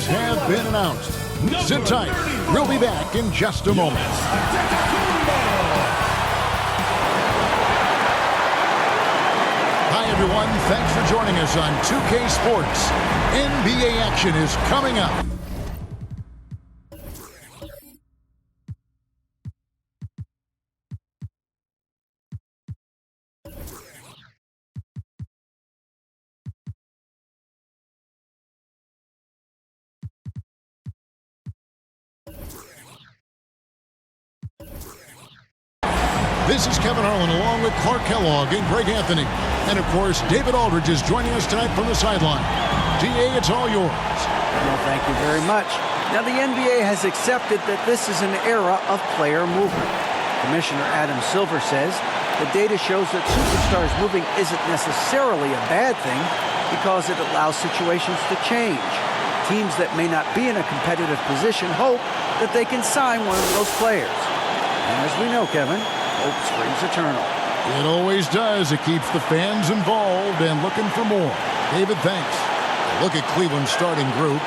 players have been announced. Sit tight. We'll be back in just a moment. Hi, everyone. Thanks for joining us on 2K Sports. NBA action is coming up. This is Kevin Harlan along with Clark Kellogg and Greg Anthony. And, of course, David Aldridge is joining us tonight from the sideline. DA, it's all yours. Well, thank you very much. Now, the NBA has accepted that this is an era of player movement. Commissioner Adam Silver says the data shows that superstars moving isn't necessarily a bad thing because it allows situations to change. Teams that may not be in a competitive position hope that they can sign one of those players. And as we know, Kevin, hope springs eternal. It always does. It keeps the fans involved and looking for more. David, thanks. Look at Cleveland's starting group.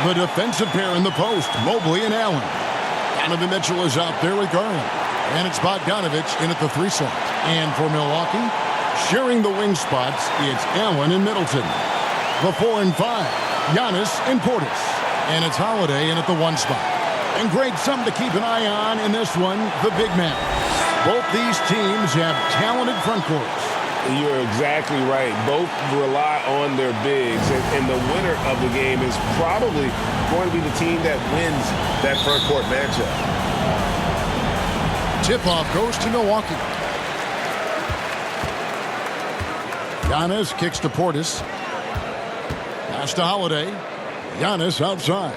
The defensive pair in the post, Mobley and Allen. Donovan Mitchell is out there with Garland. And it's Bogdanovich in at the 3 slot. And for Milwaukee, sharing the wing spots, it's Allen and Middleton. The 4 and 5, Giannis and Portis. And it's Holiday in at the 1 spot. And Greg, something to keep an eye on in this one, the big man. Both these teams have talented front courts. You're exactly right. Both rely on their bigs, and the winner of the game is probably going to be the team that wins that front court matchup. Tip-off goes to Milwaukee. Giannis kicks to Portis. Pass to Holiday. Giannis outside.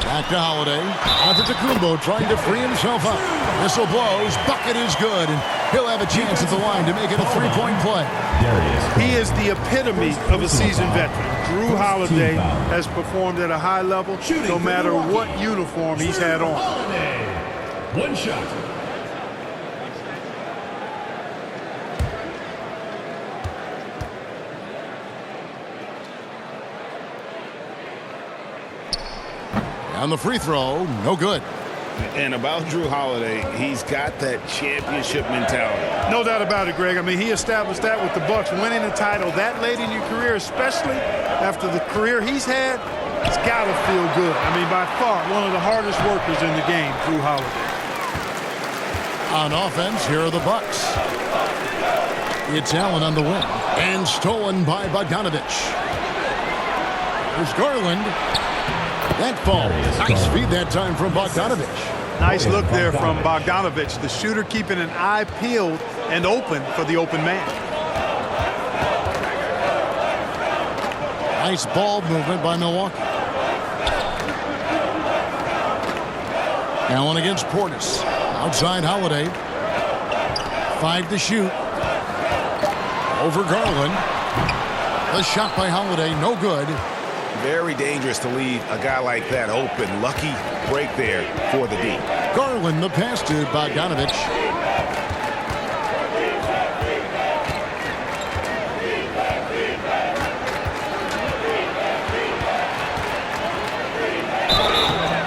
Back to Holiday. Antetokounmpo trying to free himself up. Whistle blows. Bucket is good. And he'll have a chance at the line to make it a 3-point play. He is the epitome of a seasoned veteran. Drew Holiday has performed at a high level no matter what uniform he's had on. One shot. On the free throw, no good. And about Drew Holiday, he's got that championship mentality. No doubt about it, Greg. I mean, he established that with the Bucks, winning a title that late in your career, especially after the career he's had. It's got to feel good. I mean, by far, one of the hardest workers in the game, Drew Holiday. On offense, here are the Bucks. It's Allen on the wing. And stolen by Bogdanovich. There's Garland. That fall. Nice feed that time from Bogdanovich. Nice look there from Bogdanovich, the shooter keeping an eye peeled and open for the open man. Nice ball movement by Milwaukee. Allen against Portis. Outside Holiday. 5 to shoot. Over Garland. The shot by Holiday, no good. Very dangerous to leave a guy like that open. Lucky break there for the D. Garland, the pass to Bogdanovich.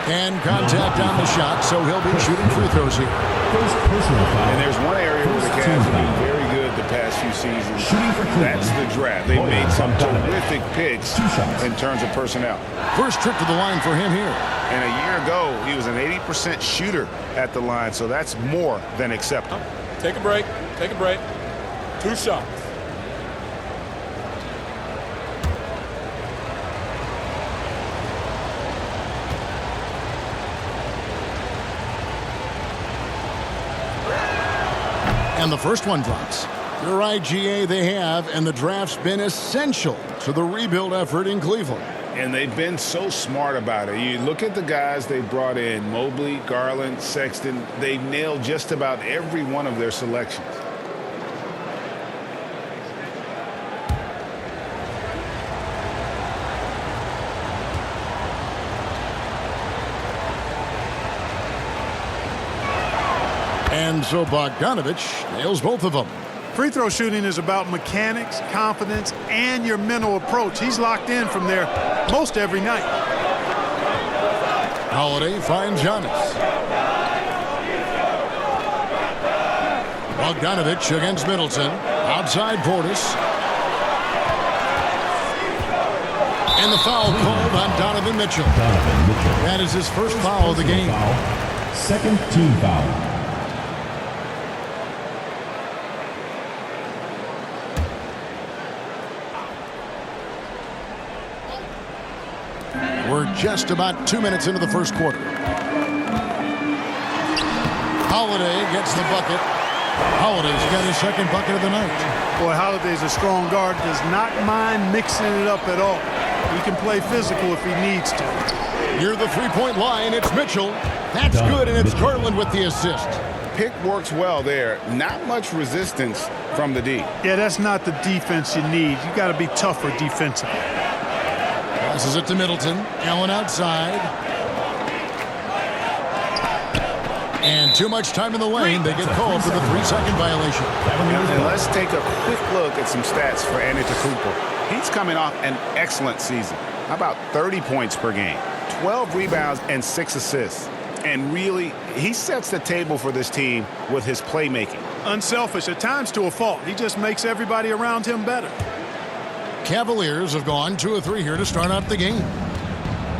And contact on the shot, so he'll be shooting free throws here. And there's one area where the Cavs have been very good the past few seasons. That's the draft. They've made some terrific picks in terms of personnel. First trip to the line for him here. And a year ago, he was an 80% shooter at the line, so that's more than acceptable. Take a break. Take a break. 2 shots. And the first one drops. You're right, GA, they have, and the draft's been essential to the rebuild effort in Cleveland. And they've been so smart about it. You look at the guys they brought in, Mobley, Garland, Sexton, they've nailed just about every one of their selections. And so Bogdanovich nails both of them. Free throw shooting is about mechanics, confidence, and your mental approach. He's locked in from there most every night. Holiday finds Giannis. Bogdanovich against Middleton. Outside Portis. And the foul called on Donovan Mitchell. That is his first foul of the game. Second team foul. We're just about 2 minutes into the first quarter. Holiday gets the bucket. Holiday's got his second bucket of the night. Boy, Holiday's a strong guard, does not mind mixing it up at all. He can play physical if he needs to. Near the three-point line, it's Mitchell. That's good, and it's Garland with the assist. Pick works well there. Not much resistance from the D. Yeah, that's not the defense you need. You got to be tougher defensively. Passes it to Middleton. Allen outside. And too much time in the lane. They get called for the 3-second violation. And let's take a quick look at some stats for Antetokounmpo. He's coming off an excellent season. How about 30 points per game, 12 rebounds, and 6 assists. And really, he sets the table for this team with his playmaking. Unselfish, at times to a fault. He just makes everybody around him better. Cavaliers have gone 2 of 3 here to start out the game.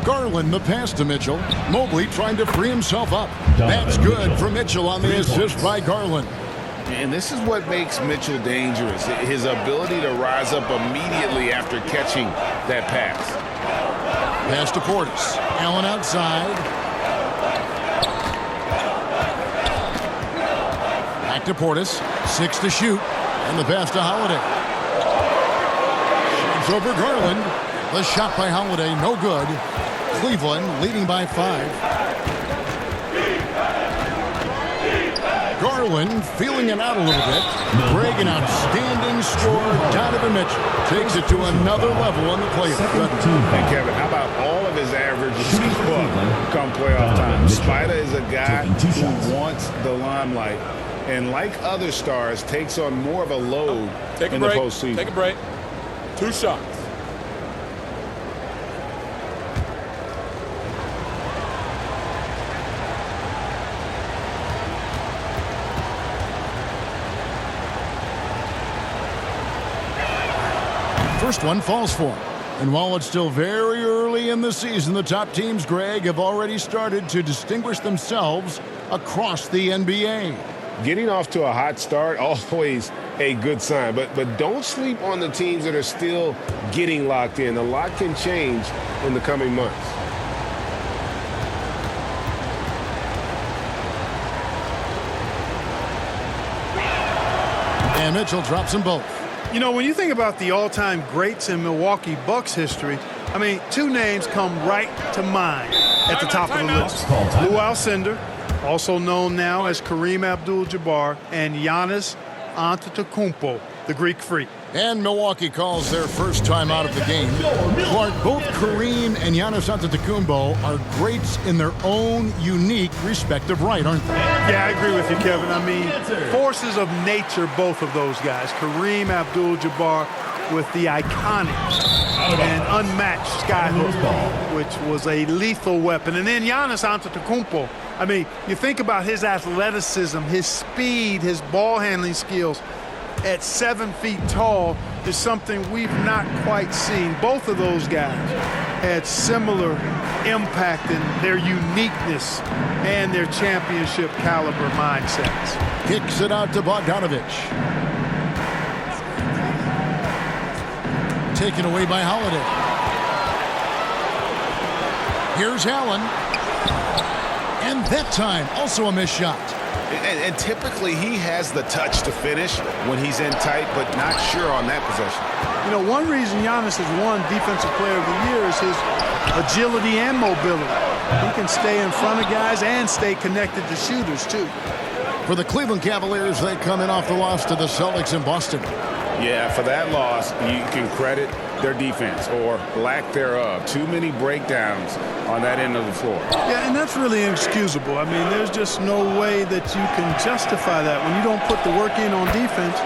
Garland the pass to Mitchell. Mobley trying to free himself up. That's good for Mitchell on the assist by Garland. And this is what makes Mitchell dangerous, his ability to rise up immediately after catching that pass. Pass to Portis. Allen outside. Back to Portis. 6 to shoot. And the pass to Holiday. Shoots over Garland. The shot by Holiday, no good. Cleveland leading by 5. Garland feeling it out a little bit. Greg, an outstanding scorer. Donovan Mitchell takes it to another level on the playoff. And Kevin, how about all of his averages come playoff time? Spider is a guy who wants the limelight, and like other stars, takes on more of a load in the postseason. Take a break. 2 shots. First one falls for him. And while it's still very early in the season, the top teams, Greg, have already started to distinguish themselves across the NBA. Getting off to a hot start, always a good sign. But don't sleep on the teams that are still getting locked in. A lot can change in the coming months. And Mitchell drops them both. You know, when you think about the all-time greats in Milwaukee Bucks history, I mean, 2 names come right to mind at the top of the list. Lou Alcindor, also known now as Kareem Abdul-Jabbar, and Giannis Antetokounmpo, the Greek Freak. And Milwaukee calls their first time out of the game. Clark, both Kareem and Giannis Antetokounmpo are greats in their own unique respective right, aren't they? Yeah, I agree with you, Kevin. I mean, forces of nature, both of those guys. Kareem Abdul-Jabbar with the iconic and unmatched skyhook, which was a lethal weapon. And then Giannis Antetokounmpo. I mean, you think about his athleticism, his speed, his ball handling skills. At 7 feet tall is something we've not quite seen. Both of those guys had similar impact in their uniqueness and their championship caliber mindsets. Kicks it out to Bogdanovich. Taken away by Holiday. Here's Allen. And that time, also a missed shot. And typically he has the touch to finish when he's in tight, but not sure on that possession. You know, one reason Giannis has won Defensive Player of the Year is his agility and mobility. He can stay in front of guys and stay connected to shooters, too. For the Cleveland Cavaliers, they come in off the loss to the Celtics in Boston. Yeah, for that loss, you can credit their defense or lack thereof. Too many breakdowns on that end of the floor. Yeah, and that's really inexcusable. I mean, there's just no way that you can justify that. When you don't put the work in on defense,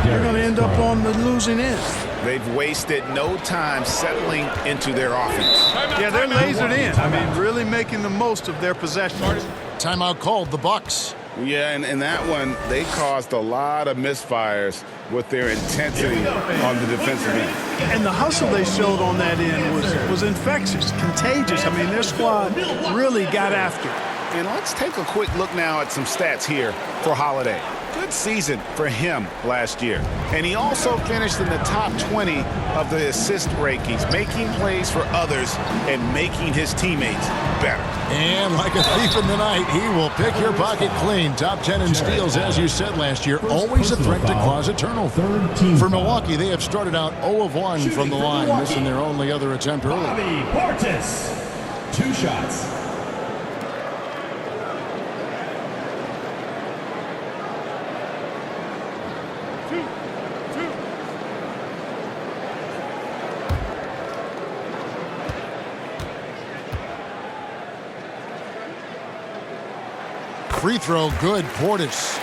you're going to end up on the losing end. They've wasted no time settling into their offense. Yeah, they're lasered in. I mean, really making the most of their possessions. Timeout called, the Bucks. Yeah, and in that one, they caused a lot of misfires with their intensity on the defensive end. And the hustle they showed on that end was infectious, contagious. I mean, their squad really got after it. And let's take a quick look now at some stats here for Holiday. Good season for him last year. And he also finished in the top 20 of the assist rankings, making plays for others and making his teammates better. And like a thief in the night, he will pick your pocket clean. Top 10 in steals, as you said last year. Always a threat to cause a turnover. For Milwaukee, they have started out 0 of 1 from the line, missing their only other attempt early. Bobby Portis, 2 shots. Free throw, good. Portis.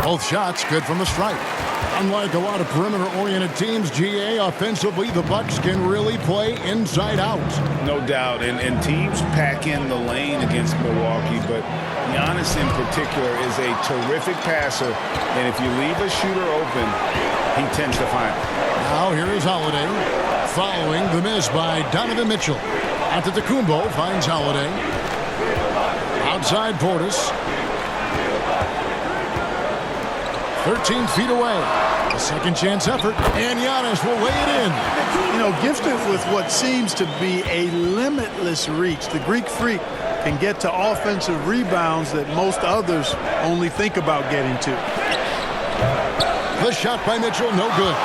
Both shots good from the stripe. Unlike a lot of perimeter-oriented teams, GA, offensively, the Bucks can really play inside out. No doubt, and teams pack in the lane against Milwaukee, but Giannis in particular is a terrific passer, and if you leave a shooter open, he tends to find it. Now here is Holiday, following the miss by Donovan Mitchell. Antetokounmpo finds Holiday. Outside Portis. 13 feet away. A second chance effort, and Giannis will lay it in. You know, gifted with what seems to be a limitless reach. The Greek Freak can get to offensive rebounds that most others only think about getting to. The shot by Mitchell, no good.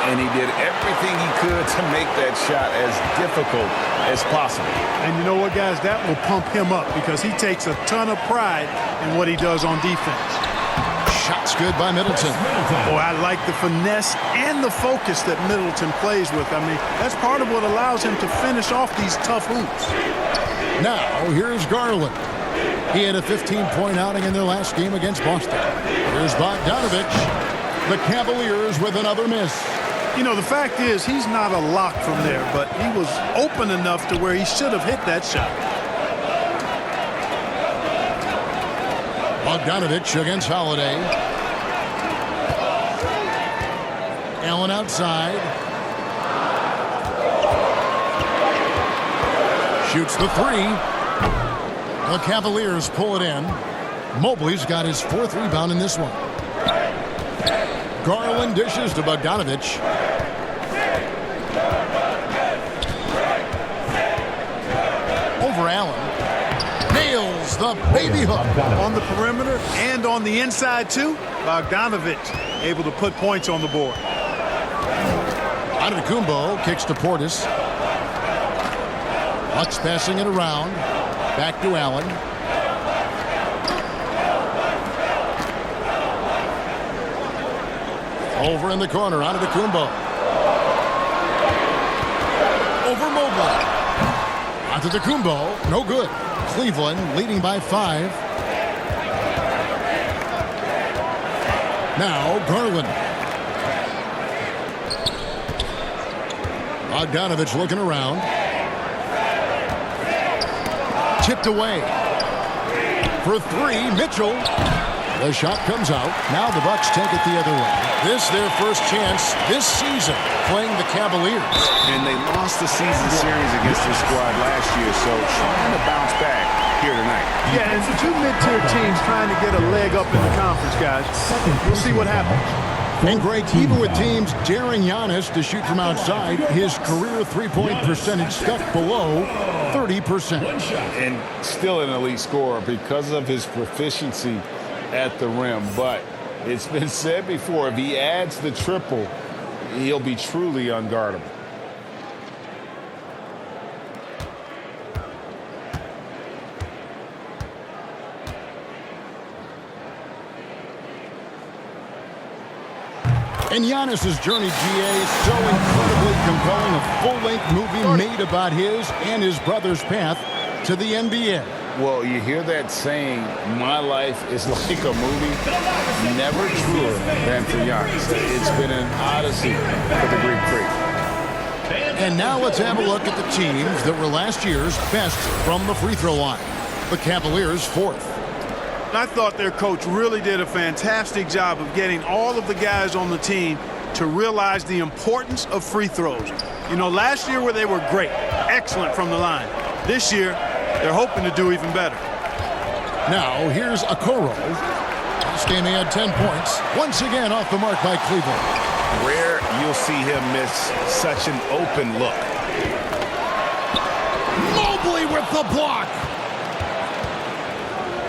And he did everything he could to make that shot as difficult as possible. And you know what, guys? That will pump him up because he takes a ton of pride in what he does on defense. Shot's good by Middleton. Boy, I like the finesse and the focus that Middleton plays with. I mean, that's part of what allows him to finish off these tough hoops. Now, here's Garland. He had a 15-point outing in their last game against Boston. Here's Bogdanovich. The Cavaliers with another miss. You know, the fact is he's not a lock from there, but he was open enough to where he should have hit that shot. Bogdanovich against Holiday. Allen outside. Shoots the three. The Cavaliers pull it in. Mobley's got his 4th rebound in this one. Garland dishes to Bogdanovich. Over Allen. Nails the baby hook. On the perimeter and on the inside, too. Bogdanovich able to put points on the board. Antetokounmpo kicks to Portis. Bucks passing it around. Back to Allen. Over in the corner, Antetokounmpo. Over Mobley. Antetokounmpo, no good. Cleveland leading by 5. Now Garland. Bogdanovich looking around. Tipped away. For 3, Mitchell. The shot comes out. Now the Bucks take it the other way. This their first chance this season playing the Cavaliers. And they lost the season series against this squad last year, so trying to bounce back here tonight. Yeah, and it's 2 mid-tier teams trying to get a leg up in the conference, guys. We'll see what happens. And Greg, even with teams daring Giannis to shoot from outside, his career three-point percentage stuck below 30%. And still an elite scorer because of his proficiency at the rim. But it's been said before, if he adds the triple, he'll be truly unguardable. And Giannis's journey, GA, is so incredibly compelling. A full-length movie made about his and his brother's path to the NBA. Well, you hear that saying, my life is like a movie. Never truer than for Giannis. It's been an odyssey for the Greek Freak. And now let's have a look at the teams that were last year's best from the free throw line. The Cavaliers, fourth. I thought their coach really did a fantastic job of getting all of the guys on the team to realize the importance of free throws. You know, last year where they were great, excellent from the line. This year, they're hoping to do even better. Now, here's Okoro. This game he had 10 points. Once again off the mark by Cleveland. Rare you'll see him miss such an open look. Mobley with the block.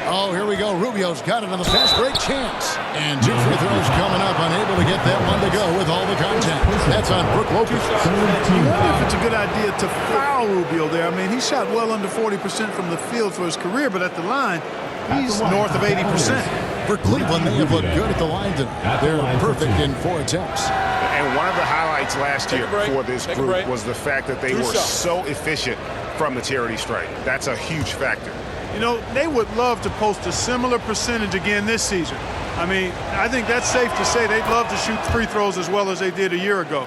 Oh, here we go. Rubio's got it on the fast break. Chance. And two free throws coming up. Unable to get that one to go with all the content. That's on Brook Lopez. You wonder if it's a good idea to foul Rubio there. I mean, he shot well under 40% from the field for his career, but at the line, he's north of 80%. For Cleveland, they have looked good at the line tonight. They're perfect in 4 attempts. And one of the highlights last year for this group was the fact that they were so efficient from the charity stripe. That's a huge factor. You know, they would love to post a similar percentage again this season. I mean, I think that's safe to say they'd love to shoot free throws as well as they did a year ago.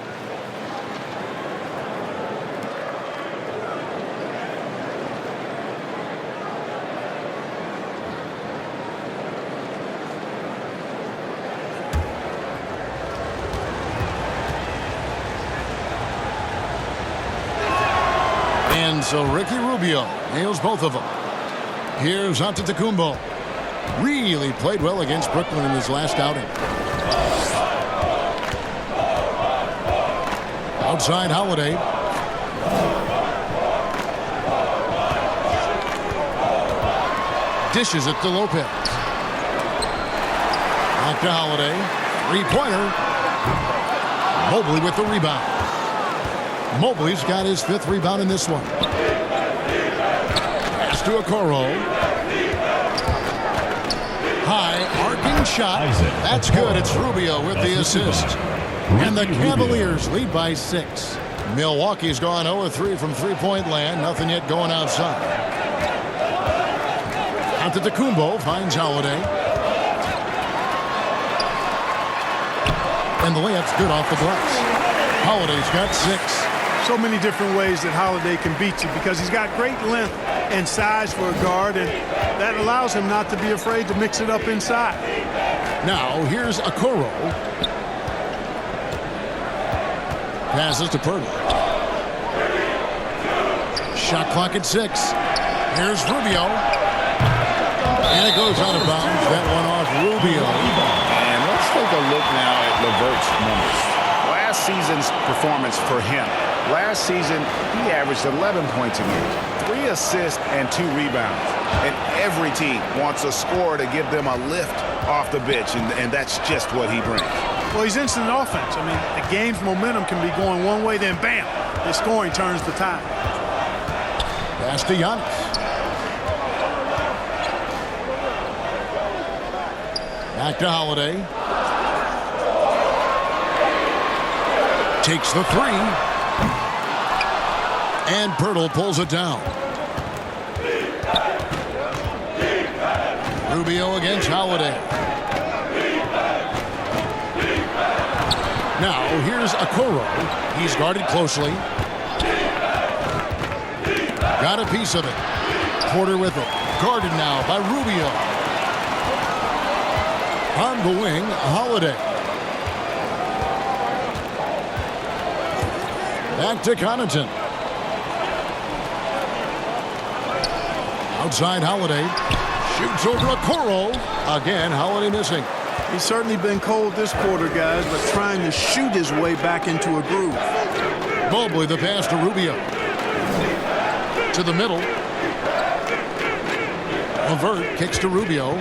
And so Ricky Rubio nails both of them. Here's Antetokounmpo. Really played well against Brooklyn in his last outing. Outside Holiday. Dishes it to Lopez. Back to Holiday. Three-pointer. Mobley with the rebound. Mobley's got his 5th rebound in this one. Pass to Okoro. High arcing shot. That's good. It's Rubio with the assist. And the Cavaliers lead by 6. Milwaukee's gone 0-3 from three-point land. Nothing yet going outside. Antetokounmpo finds Holiday. And the layup's good off the glass. Holiday's got 6. So many different ways that Holiday can beat you because he's got great length and size for a guard, and that allows him not to be afraid to mix it up inside. Now, here's Okoro. Passes to Purdy. Shot clock at 6. Here's Rubio. And it goes out of bounds. That one off Rubio. And let's take a look now at LeVert's numbers. Last season's performance for him. Last season, he averaged 11 points a game, 3 assists and 2 rebounds. And every team wants a scorer to give them a lift off the bench, and that's just what he brings. Well, he's instant offense. I mean, the game's momentum can be going one way, then bam, his scoring turns the tide. Pass to Giannis. Back to Holiday. Takes the 3. And Pirtle pulls it down. Rubio against Holiday. Now, here's Okoro. He's guarded closely. Got a piece of it. Porter with it. Guarded now by Rubio. On the wing, Holiday. Back to Connaughton. Outside Holiday. Shoots over Okoro. Again, Holiday missing. He's certainly been cold this quarter, guys, but trying to shoot his way back into a groove. Mobley, the pass to Rubio. To the middle. LeVert kicks to Rubio.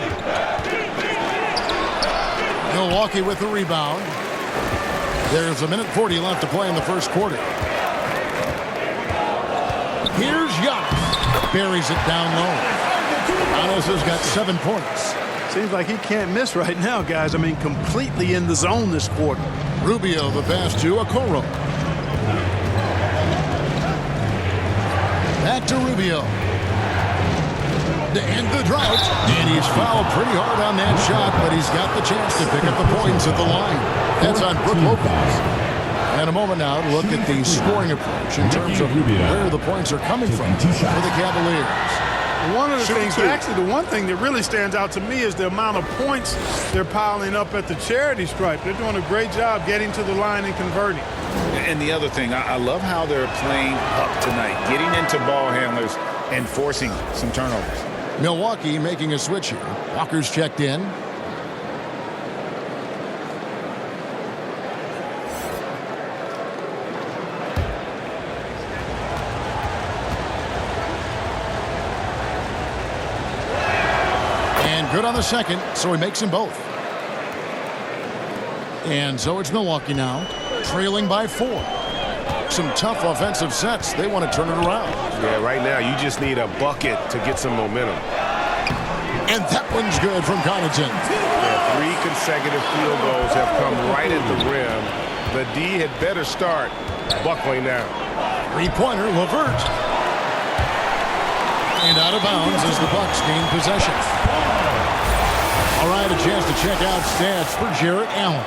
Milwaukee with the rebound. There's 1:40 left to play in the first quarter. Here's Giannis. Buries it down low. Giannis has got 7 points. Seems like he can't miss right now, guys. I mean, completely in the zone this quarter. Rubio, the pass to Okoro. Back to Rubio. To end the drought. And he's fouled pretty hard on that shot, but he's got the chance to pick up the points at the line. That's on Brook Lopez. And a moment now to look at the scoring approach in terms of where the points are coming from for the Cavaliers. One of the things, actually the one thing that really stands out to me is the amount of points they're piling up at the charity stripe. They're doing a great job getting to the line and converting. And the other thing, I love how they're playing up tonight, getting into ball handlers and forcing some turnovers. Milwaukee making a switch here. Walker's checked in. And good on the second, so he makes them both. And so it's Milwaukee now, trailing by 4. Some tough offensive sets. They want to turn it around. Yeah, right now you just need a bucket to get some momentum. And that one's good from Connaughton. Yeah, 3 consecutive field goals have come right at the rim. The D had better start buckling down. 3-pointer, LeVert. And out of bounds as the Bucks gain possession. All right, a chance to check out stats for Jarrett Allen.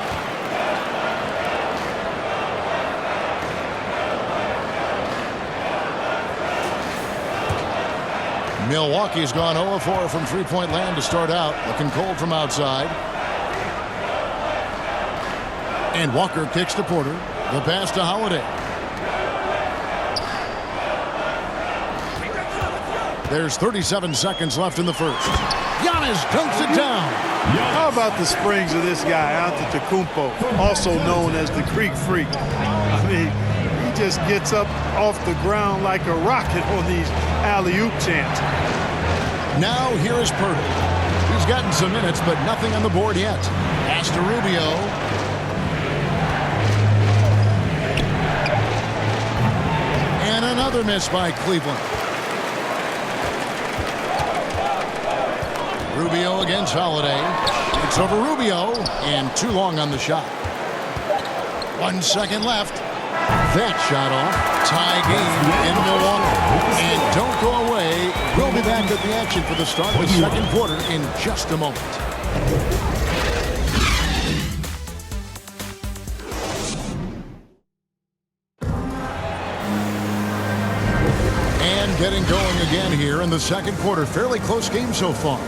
Milwaukee's gone 0-4 from three-point land to start out. Looking cold from outside. And Walker kicks to Porter. The pass to Holiday. There's 37 seconds left in the first. Giannis dunks it down. How about the springs of this guy, Antetokounmpo, also known as the Greek Freak? I mean, he just gets up off the ground like a rocket on these alley-oop chances. Now here is Porter. He's gotten some minutes, but nothing on the board yet. Pass to Rubio. And another miss by Cleveland. Rubio against Holiday. It's over Rubio, and too long on the shot. 1 second left. That shot off. Tie game in Milwaukee. And don't go away. We'll be back at the action for the start of the second quarter in just a moment. And getting going again here in the second quarter. Fairly close game so far.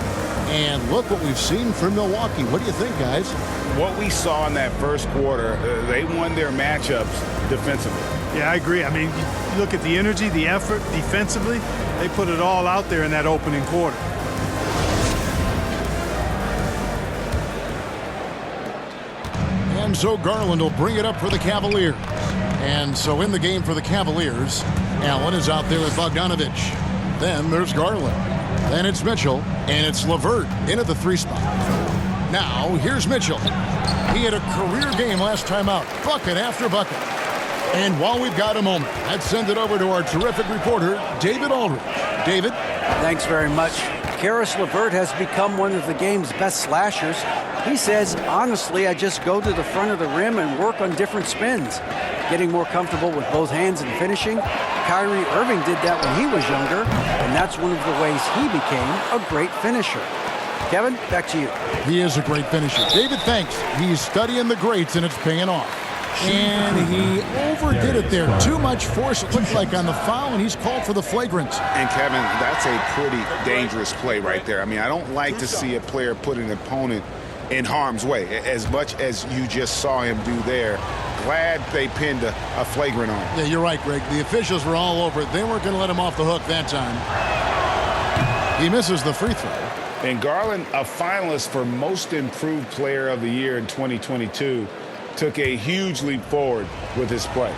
And look what we've seen from Milwaukee. What do you think, guys? What we saw in that first quarter, they won their matchups defensively. Yeah, I agree. I mean, you look at the energy, the effort defensively, they put it all out there in that opening quarter. And so Garland will bring it up for the Cavaliers. And so in the game for the Cavaliers, Allen is out there with Bogdanovich. Then there's Garland. Then it's Mitchell, and it's LeVert in at the 3 spot. Now, here's Mitchell. He had a career game last time out, bucket after bucket. And while we've got a moment, let's send it over to our terrific reporter, David Aldridge. David? Thanks very much. Caris LeVert has become one of the game's best slashers. He says, honestly, I just go to the front of the rim and work on different spins. Getting more comfortable with both hands and finishing. Kyrie Irving did that when he was younger, and that's one of the ways he became a great finisher. Kevin, back to you. He is a great finisher. David, thanks. He's studying the greats, and it's paying off. And he overdid it there. Too much force, it looked like, on the foul, and he's called for the flagrant. And, Kevin, that's a pretty dangerous play right there. I mean, I don't like to see a player put an opponent in harm's way, as much as you just saw him do there. Glad they pinned a flagrant on him. Yeah, you're right, Greg. The officials were all over it. They weren't going to let him off the hook that time. He misses the free throw. And Garland, a finalist for Most Improved Player of the Year in 2022, took a huge leap forward with his play.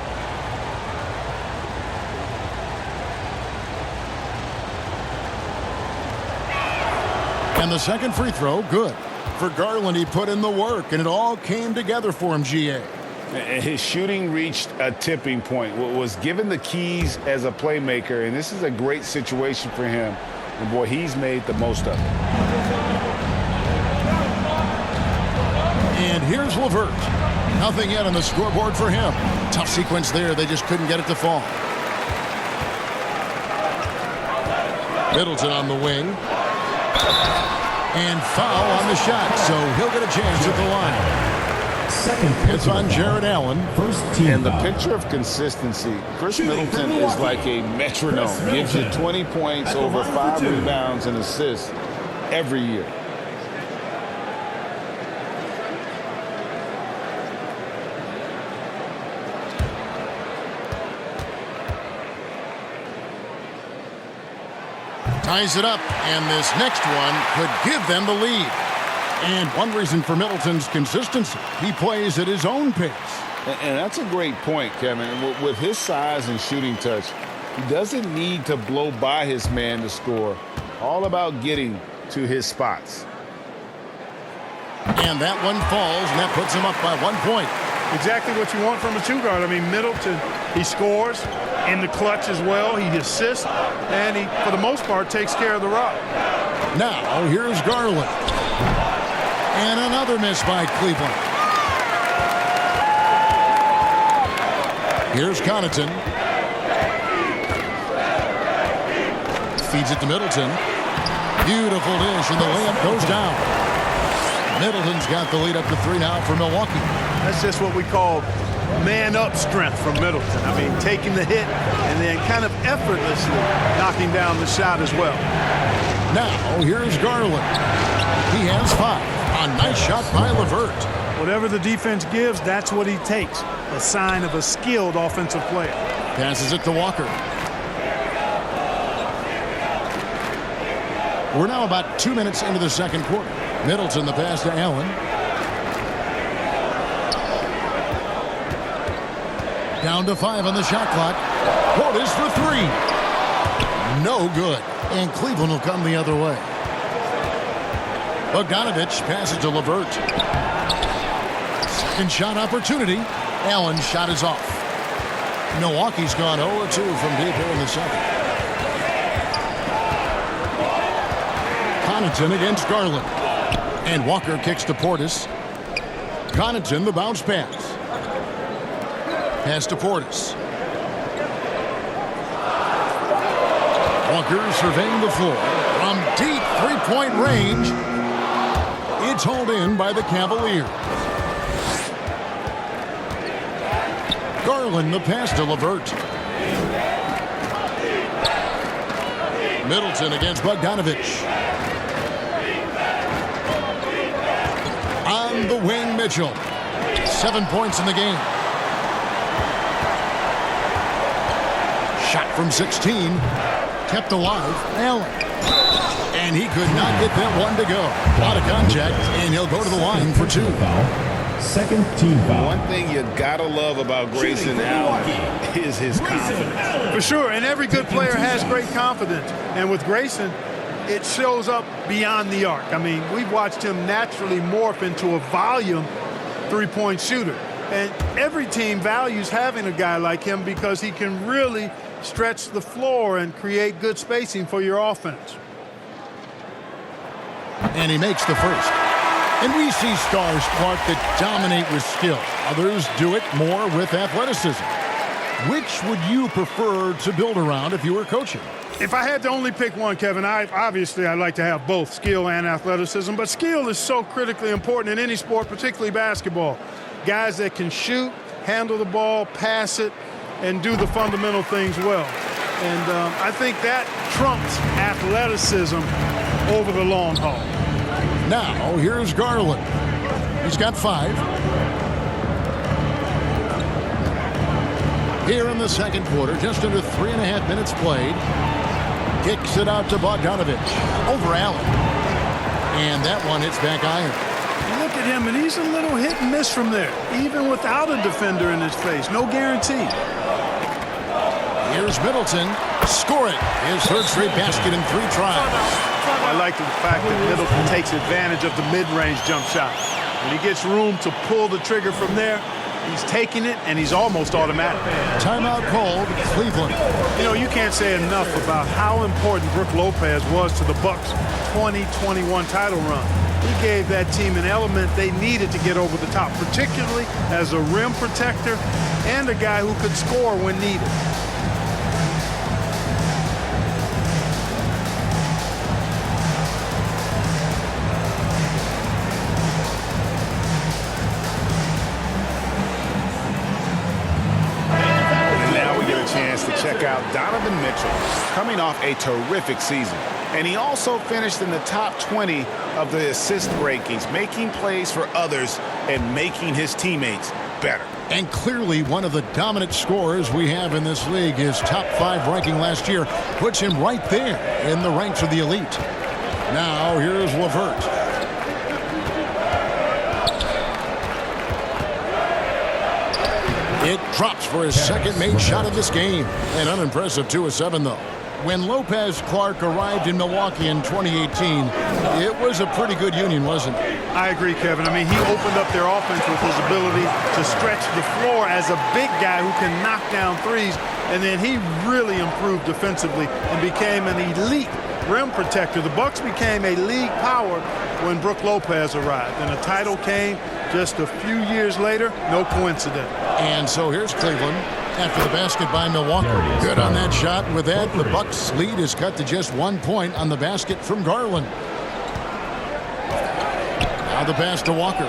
And the second free throw, good. For Garland, he put in the work, and it all came together for him, GA. His shooting reached a tipping point, was given the keys as a playmaker, and this is a great situation for him. And, boy, he's made the most of it. And here's LeVert. Nothing yet on the scoreboard for him. Tough sequence there. They just couldn't get it to fall. Middleton on the wing. And foul on the shot, so he'll get a chance at the line. It's on Jared Allen. And the picture of consistency, Chris Middleton is like a metronome. Gives you 20 points, over 5 rebounds and assists every year. Ties it up, and this next one could give them the lead. And one reason for Middleton's consistency, he plays at his own pace. And that's a great point, Kevin. With his size and shooting touch, he doesn't need to blow by his man to score. All about getting to his spots. And that one falls, and that puts him up by 1 point. Exactly what you want from a two-guard. I mean, Middleton, he scores in the clutch as well. He assists, and he, for the most part, takes care of the rock. Now, here's Garland. And another miss by Cleveland. Here's Connaughton. Feeds it to Middleton. Beautiful dish, and the layup goes down. Middleton's got the lead up to 3 now for Milwaukee. That's just what we call man-up strength from Middleton. I mean, taking the hit and then kind of effortlessly knocking down the shot as well. Now, here's Garland. He has 5. A nice shot by LeVert. Whatever the defense gives, that's what he takes. A sign of a skilled offensive player. Passes it to Walker. We're now about 2 minutes into the second quarter. Middleton the pass to Allen. Down to 5 on the shot clock. Portis for 3. No good. And Cleveland will come the other way. Bogdanovich passes to LeVert. Second shot opportunity. Allen's shot is off. Milwaukee's gone 0-2 from deep here in the second. Connaughton against Garland. And Walker kicks to Portis. Connaughton the bounce pass. Pass to Portis. Walker surveying the floor. From deep three-point range. It's hauled in by the Cavaliers. Garland the pass to LeVert. Middleton against Bogdanovich. On the wing, Mitchell. 7 points in the game. Shot from 16. Kept alive. Allen. And he could not get that one to go. A lot of contact, and he'll go to the line for 2. Second team foul. One thing you gotta love about Grayson Allen is his confidence. For sure, and every good player has great confidence. And with Grayson, it shows up beyond the arc. I mean, we've watched him naturally morph into a volume three-point shooter. And every team values having a guy like him because he can really stretch the floor and create good spacing for your offense. And he makes the first. And we see stars, Clark, that dominate with skill. Others do it more with athleticism. Which would you prefer to build around if you were coaching? If I had to only pick one, Kevin, I'd like to have both skill and athleticism. But skill is so critically important in any sport, particularly basketball. Guys that can shoot, handle the ball, pass it, and do the fundamental things well. And I think that trumps athleticism over the long haul. Now, here's Garland. He's got 5. Here in the second quarter, just under 3.5 minutes played. Kicks it out to Bogdanovich. Over Allen. And that one hits back iron. You look at him, and he's a little hit and miss from there, even without a defender in his face. No guarantee. Here's Middleton. Score it. His third straight basket in 3 tries. I like the fact that Middleton takes advantage of the mid-range jump shot. When he gets room to pull the trigger from there, he's taking it, and he's almost automatic. Timeout called, Cleveland. You know, you can't say enough about how important Brook Lopez was to the Bucks' 2021 title run. He gave that team an element they needed to get over the top, particularly as a rim protector and a guy who could score when needed. Chance to check out Donovan Mitchell, coming off a terrific season. And he also finished in the top 20 of the assist rankings, making plays for others and making his teammates better. And clearly one of the dominant scorers we have in this league. His top 5 ranking last year puts him right there in the ranks of the elite. Now here's LeVert. It drops for his second made shot of this game. An unimpressive 2 of 7, though. When Lopez Clark arrived in Milwaukee in 2018, it was a pretty good union, wasn't it? I agree, Kevin. I mean, he opened up their offense with his ability to stretch the floor as a big guy who can knock down threes, and then he really improved defensively and became an elite rim protector. The Bucks became a league power when Brook Lopez arrived, and a title came just a few years later. No coincidence. And so here's Cleveland after the basket by Milwaukee. Good on that shot. With that, the Bucks' lead is cut to just 1 point on the basket from Garland. Now the pass to Walker.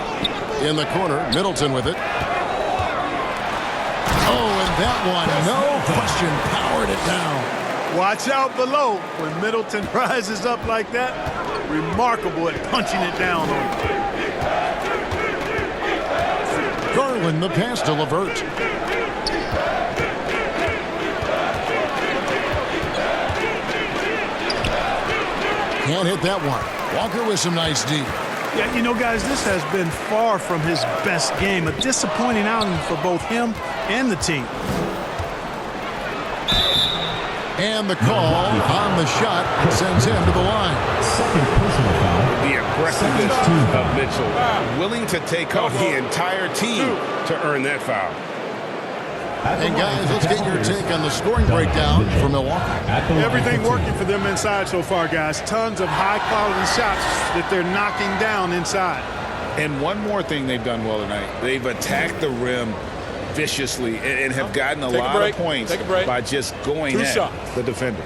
In the corner, Middleton with it. Oh, and that one, no question, powered it down. Watch out below when Middleton rises up like that. Remarkable at punching it down on him. Garland the pass to LeVert. Can't hit that one. Walker with some nice D. Yeah, you know, guys, this has been far from his best game. A disappointing outing for both him and the team. And the call on the shot sends him to the line. Second personal foul. The aggressiveness of Mitchell, willing to take on the entire team to earn that foul. And guys, let's get your take on the scoring breakdown for Milwaukee. Everything working for them inside so far, guys. Tons of high-quality shots that they're knocking down inside. And one more thing they've done well tonight. They've attacked the rim viciously and have gotten a lot of points by just going at the defender.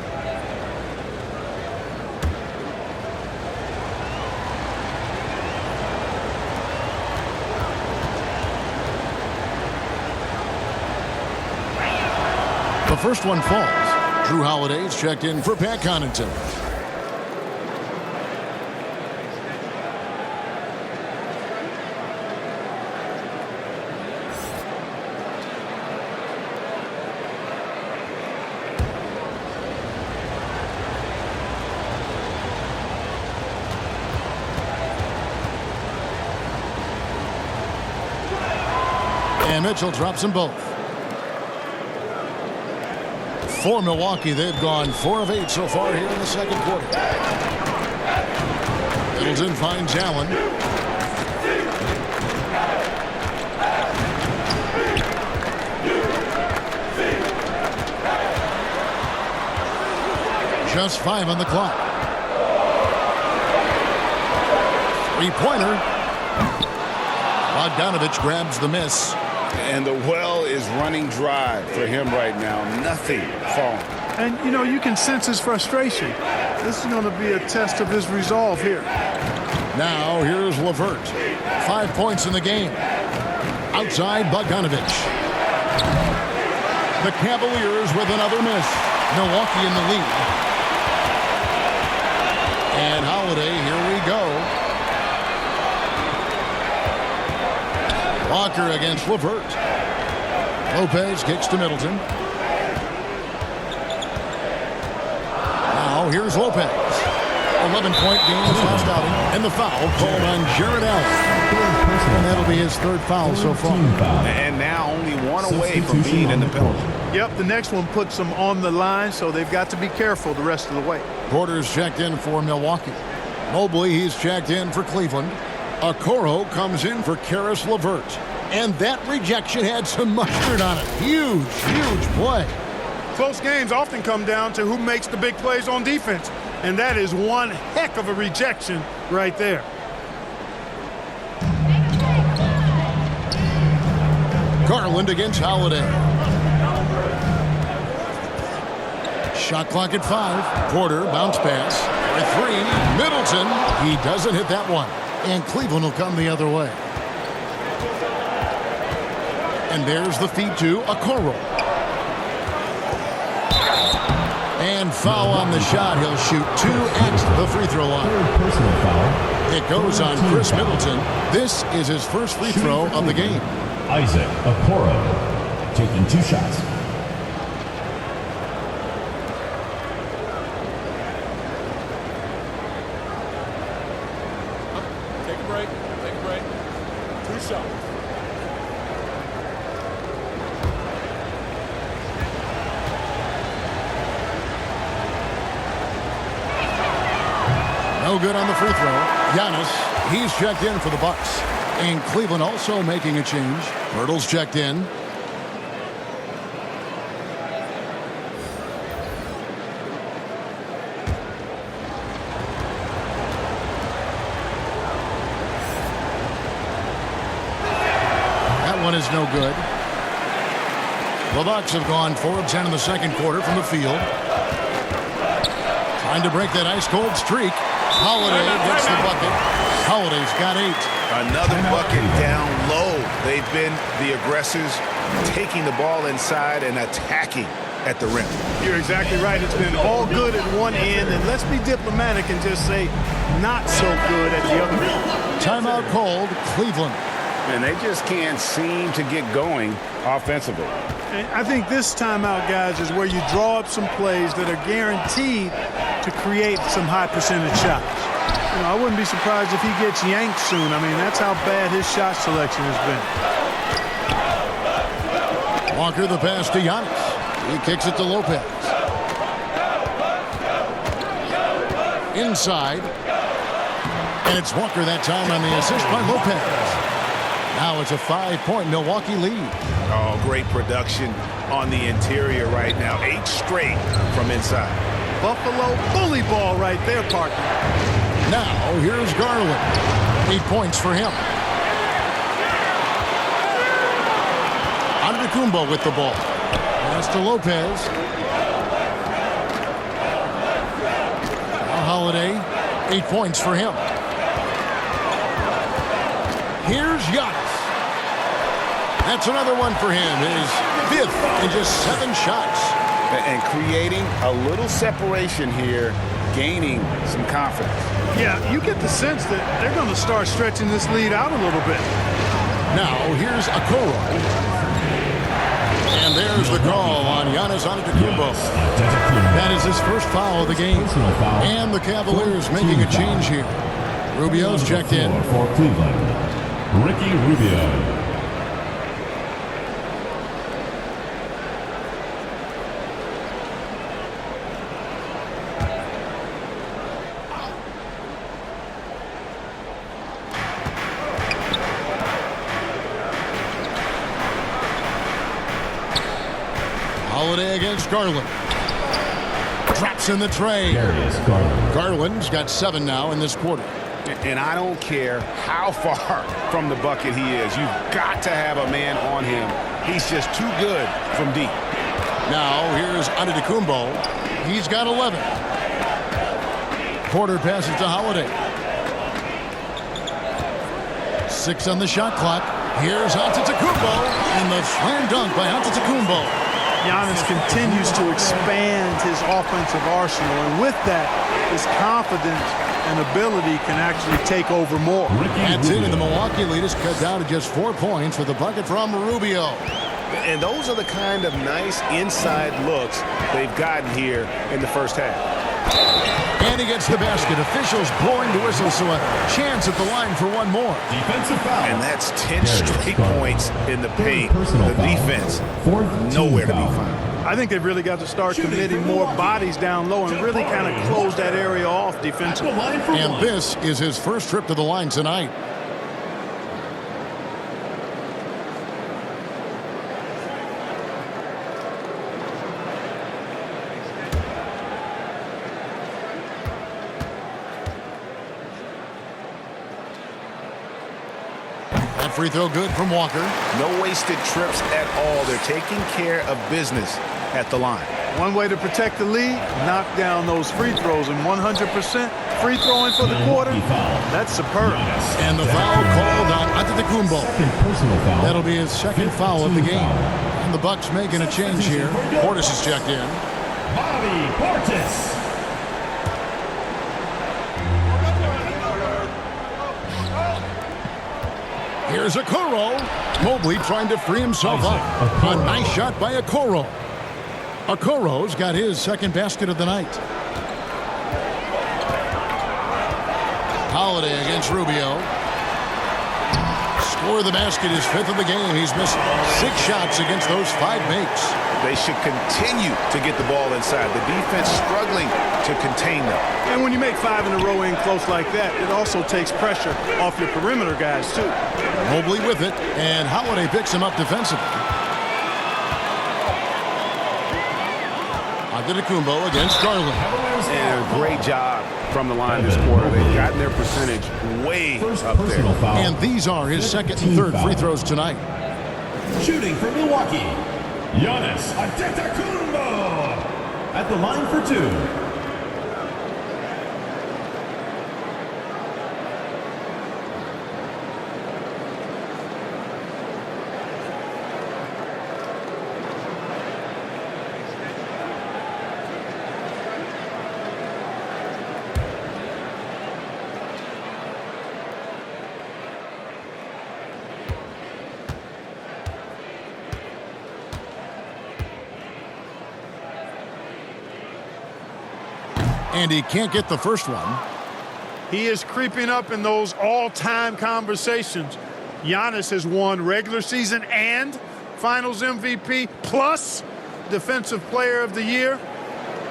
The first one falls. Drew Holiday's checked in for Pat Connaughton. And Mitchell drops them both. For Milwaukee, they've gone 4 of 8 so far here in the second quarter. Middleton finds Allen. Just 5 on the clock. 3-pointer. Bogdanovich grabs the miss. And the well is running dry for him right now. Nothing falling. And, you know, you can sense his frustration. This is going to be a test of his resolve here. Now, here's LeVert. 5 points in the game. Outside, Bogdanovich. The Cavaliers with another miss. Milwaukee in the lead. And Holiday, here we go. Walker against LeVert. Lopez kicks to Middleton. Now here's Lopez. 11-point game this last outing. And the foul called on Jared Allen. And that'll be his third foul so far. And now only one away from being in the penalty. Yep, the next one puts them on the line, so they've got to be careful the rest of the way. Porter's checked in for Milwaukee. Mobley, he's checked in for Cleveland. Okoro comes in for Karis LeVert. And that rejection had some mustard on it. Huge, huge play. Close games often come down to who makes the big plays on defense. And that is one heck of a rejection right there. Garland against Holiday. Shot clock at 5. Porter, bounce pass. For 3. Middleton. He doesn't hit that one. And Cleveland will come the other way. And there's the feed to Okoro. And foul on the shot. He'll shoot 2 at the free throw line. Personal foul. It goes on Chris Middleton. This is his first free throw of the game. Isaac Okoro taking 2 shots. Take a break. Take a break. 2 shots. No good on the free throw. Giannis, he's checked in for the Bucks. And Cleveland also making a change. Hurdle's checked in. That one is no good. The Bucks have gone 4 of 10 in the second quarter from the field. Trying to break that ice-cold streak. Holiday gets the bucket. Holiday's got 8. Another bucket down low. They've been the aggressors, taking the ball inside and attacking at the rim. You're exactly right. It's been all good at one end, and let's be diplomatic and just say not so good at the other end. Timeout called, Cleveland. And they just can't seem to get going offensively. And I think this timeout, guys, is where you draw up some plays that are guaranteed to create some high percentage shots. You know, I wouldn't be surprised if he gets yanked soon. I mean, that's how bad his shot selection has been. Walker the pass to Giannis. He kicks it to Lopez. Inside. And it's Walker that time on the assist by Lopez. Now it's a 5-point Milwaukee lead. Oh, great production on the interior right now. 8 straight from inside. Buffalo bully ball right there, partner. Now here's Garland. 8 points for him. Antetokounmpo with the ball. Pass to Lopez. Now Holiday. 8 points for him. Here's Giannis. That's another one for him. His 5th in just 7 shots. And creating a little separation here, gaining some confidence. Yeah, you get the sense that they're going to start stretching this lead out a little bit. Now here's Okoro. And there's the call on Giannis Antetokounmpo. That is his first foul of the game. And the Cavaliers making a change here. Rubio's checked in. For Cleveland, Ricky Rubio. Holiday against Garland. Drops in the tray. Garland's got 7 now in this quarter. And I don't care how far from the bucket he is. You've got to have a man on him. He's just too good from deep. Now here's Antetokounmpo. He's got 11. Porter passes to Holiday. 6 on the shot clock. Here's Antetokounmpo. And the slam dunk by Antetokounmpo. Giannis continues to expand his offensive arsenal, and with that, his confidence and ability can actually take over more. That's it, and the Milwaukee lead is cut down to just 4 points with a bucket from Rubio. And those are the kind of nice inside looks they've gotten here in the first half. And he gets the basket. Officials blowing the whistle, so a chance at the line for one more. Defensive foul. And that's 10 straight points in the paint. Personal The foul. defense, Fourth nowhere to be foul. found. I think they've really got to start committing more bodies down low and really kind of close that area off defensively. And this is his first trip to the line tonight. That free throw good from Walker. No wasted trips at all. They're taking care of business at the line. One way to protect the lead, knock down those free throws, and 100% free throwing for the quarter, that's superb. And the foul called on Antetokounmpo. Second personal foul. That'll be his second foul of the game. And the Bucks making a change here. Portis has checked in. Bobby Portis. Here's Okoro. Mobley trying to free himself up. A nice shot by Okoro. Okoro's got his second basket of the night. Holiday against Rubio. Score the basket, his fifth of the game. He's missed 6 shots against those 5 makes. They should continue to get the ball inside. The defense struggling to contain them. And when you make 5 in a row in close like that, it also takes pressure off your perimeter guys, too. Mobley with it, and Holiday picks him up defensively. Antetokounmpo against Garland. And a great job from the line this quarter. They've gotten their percentage way up there. Foul. And these are his second and third free throws tonight. Shooting for Milwaukee. Giannis Antetokounmpo at the line for 2. And he can't get the first one. He is creeping up in those all-time conversations. Giannis has won regular season and Finals MVP plus Defensive Player of the Year.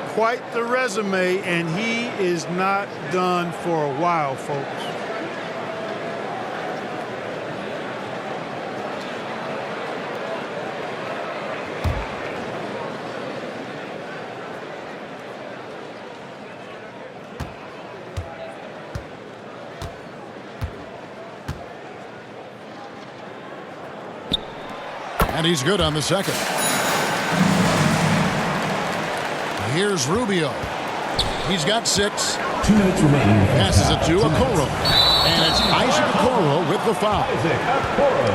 Quite the resume, and he is not done for a while, folks. And he's good on the second. Here's Rubio. He's got 6. 2 minutes remaining. Passes it to Okoro. And it's Isaac Okoro with the foul.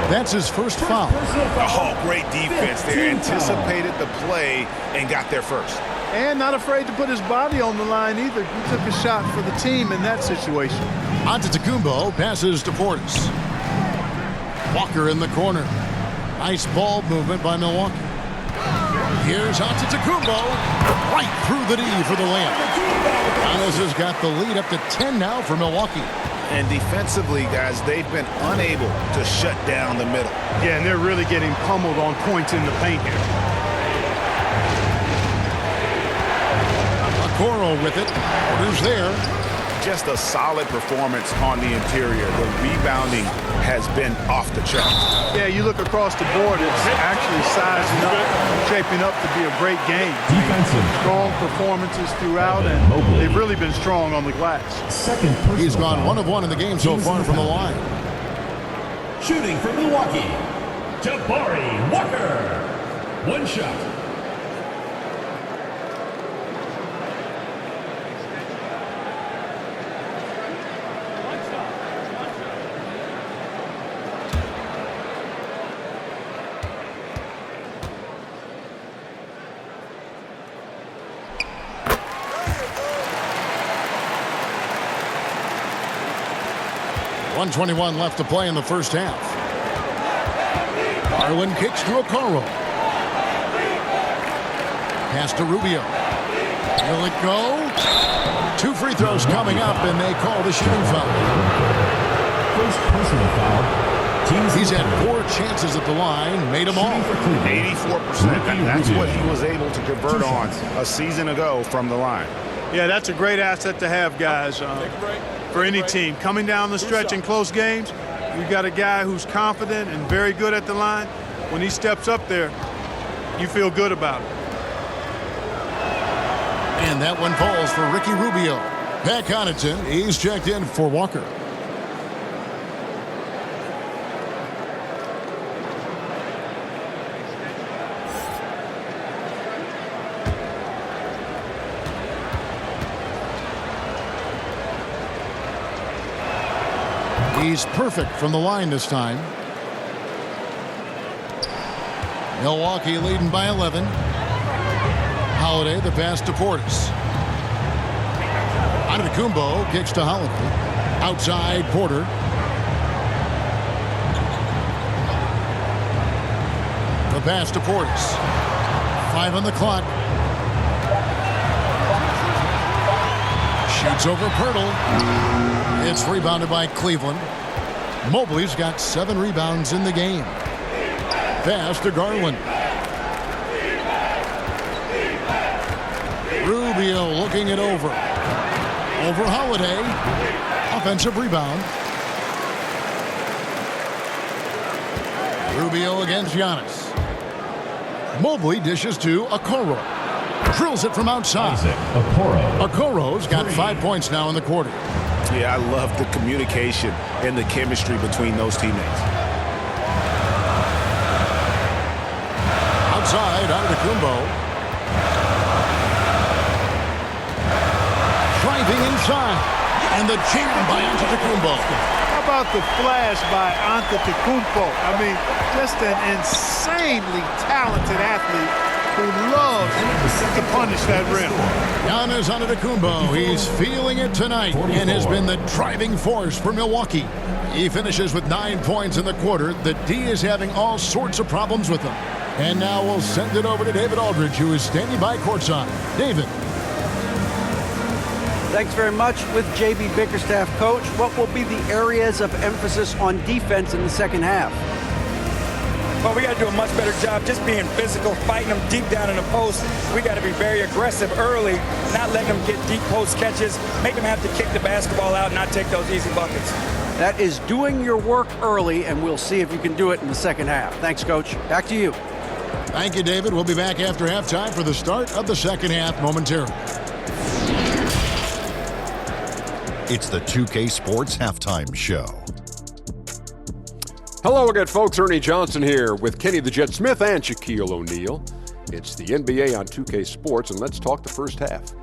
That's his first foul. Oh, great defense there. Anticipated the play and got there first. And not afraid to put his body on the line either. He took a shot for the team in that situation. Antetokounmpo passes to Portis. Walker in the corner. Nice ball movement by Milwaukee. Here's Antetokounmpo. Right through the D for the layup. Giannis has got the lead up to 10 now for Milwaukee. And defensively, guys, they've been unable to shut down the middle. Yeah, and they're really getting pummeled on points in the paint here. Okoro with it. Porter's there. Just a solid performance on the interior. The rebounding has been off the charts. Yeah, you look across the board, it's actually sizing up, shaping up to be a great game. Defensive. Strong performances throughout, and they've really been strong on the glass. Second personal He's gone foul. 1 of 1 in the game so far from the line. Shooting for Milwaukee. Jabari Walker. 1 shot. .121 left to play in the first half. Garland kicks to Okoro. Pass to Rubio. Will it go? 2 free throws coming up, and they call the shooting foul. First personal foul. He's had 4 chances at the line, made them all. 84%, and that's what he was able to convert on a season ago from the line. Yeah, that's a great asset to have, guys, for any team. Coming down the stretch in close games, you've got a guy who's confident and very good at the line. When he steps up there, you feel good about it. And that one falls for Ricky Rubio. Pat Connaughton, he's checked in for Walker. He's perfect from the line this time. Milwaukee leading by 11. Holiday, the pass to Portis. Antetokounmpo kicks to Holiday. Outside Porter. The pass to Portis. 5 on the clock. Shoots over Pirtle. It's rebounded by Cleveland. Mobley's got 7 rebounds in the game. Pass to Garland. Rubio looking it over. Over Holiday. Offensive rebound. Rubio against Giannis. Mobley dishes to Okoro. Drills it from outside. Okoro's got 5 points now in the quarter. Yeah, I love the communication and the chemistry between those teammates. Outside, Antetokounmpo. Driving inside. And the jam by Antetokounmpo. How about the flash by Antetokounmpo? I mean, just an insanely talented athlete who loves to punish that rim. Giannis Antetokounmpo, he's feeling it tonight and has been the driving force for Milwaukee. He finishes with 9 points in the quarter. The D is having all sorts of problems with him. And now we'll send it over to David Aldridge, who is standing by courtside. David. Thanks very much. With J.B. Bickerstaff, coach, what will be the areas of emphasis on defense in the second half? Well, we got to do a much better job just being physical, fighting them deep down in the post. We got to be very aggressive early, not letting them get deep post catches, make them have to kick the basketball out and not take those easy buckets. That is doing your work early, and we'll see if you can do it in the second half. Thanks, Coach. Back to you. Thank you, David. We'll be back after halftime for the start of the second half momentarily. It's the 2K Sports Halftime Show. Hello again, folks. Ernie Johnson here with Kenny the Jet Smith and Shaquille O'Neal. It's the NBA on 2K Sports, and let's talk the first half.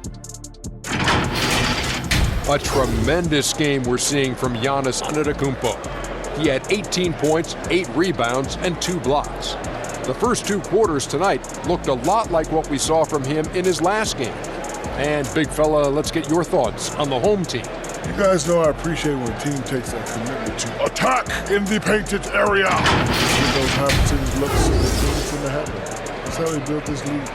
A tremendous game we're seeing from Giannis Antetokounmpo. He had 18 points, 8 rebounds, and 2 blocks. The first 2 quarters tonight looked a lot like what we saw from him in his last game. And, big fella, let's get your thoughts on the home team. You guys know I appreciate when a team takes that commitment to attack in the painted area. Give those opportunities looks so it's in the happen. That's how we built this league.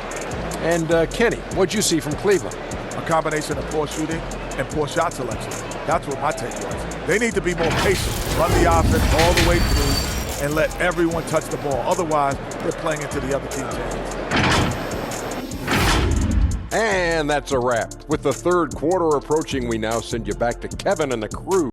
And, Kenny, what'd you see from Cleveland? A combination of poor shooting and poor shot selection. That's what my take was. They need to be more patient, run the offense all the way through, and let everyone touch the ball. Otherwise, they're playing into the other team's hands. And that's a wrap. With the third quarter approaching, we now send you back to Kevin and the crew.